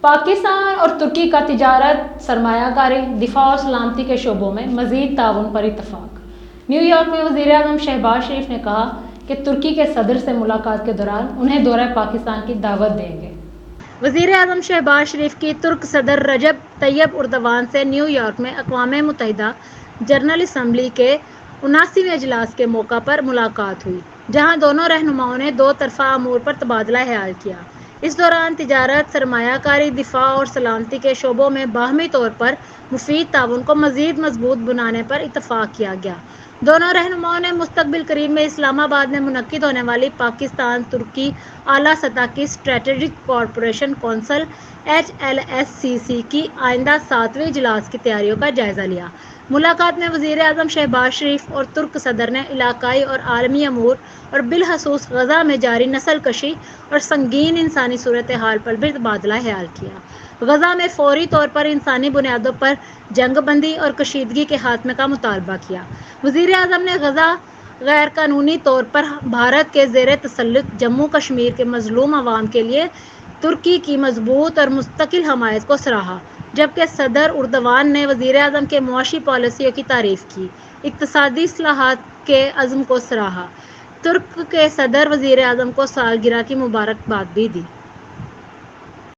پاکستان اور ترکی کا تجارت، سرمایہ کاری، دفاع اور سلامتی کے شعبوں میں مزید تعاون پر اتفاق۔ نیو یارک میں وزیر اعظم شہباز شریف نے کہا کہ ترکی کے صدر سے ملاقات کے دوران انہیں دورہ پاکستان کی دعوت دیں گے۔ وزیر اعظم شہباز شریف کی ترک صدر رجب طیب اردوان سے نیو یارک میں اقوام متحدہ جنرل اسمبلی کے 79ویں اجلاس کے موقع پر ملاقات ہوئی، جہاں دونوں رہنماؤں نے دو طرفہ امور پر تبادلہ خیال کیا۔ اس دوران تجارت، سرمایہ کاری، دفاع اور سلامتی کے شعبوں میں باہمی طور پر مفید تعاون کو مزید مضبوط بنانے پر اتفاق کیا گیا۔ دونوں رہنماؤں نے مستقبل قریب میں اسلام آباد میں منعقد ہونے والی پاکستان ترکی اعلیٰ سطح کی اسٹریٹجک کوآپریشن کونسل (HLSCC) کی آئندہ 7ویں اجلاس کی تیاریوں کا جائزہ لیا۔ ملاقات میں وزیر اعظم شہباز شریف اور ترک صدر نے علاقائی اور عالمی امور اور بالخصوص غزہ میں جاری نسل کشی اور سنگین انسانی صورتحال پر بھی تبادلہ خیال کیا۔ غزہ میں فوری طور پر انسانی بنیادوں پر جنگ بندی اور کشیدگی کے خاتمے کا مطالبہ کیا۔ وزیر اعظم نے غزہ غیر قانونی طور پر بھارت کے زیر تسلط جموں کشمیر کے مظلوم عوام کے لیے ترکی کی مضبوط اور مستقل حمایت کو سراہا، جبکہ صدر اردوان نے وزیر اعظم کے معاشی پالیسیوں کی تعریف کی، اقتصادی اصلاحات کے عزم کو سراہا۔ ترک کے صدر وزیر اعظم کو سالگرہ کی مبارکباد بھی دی۔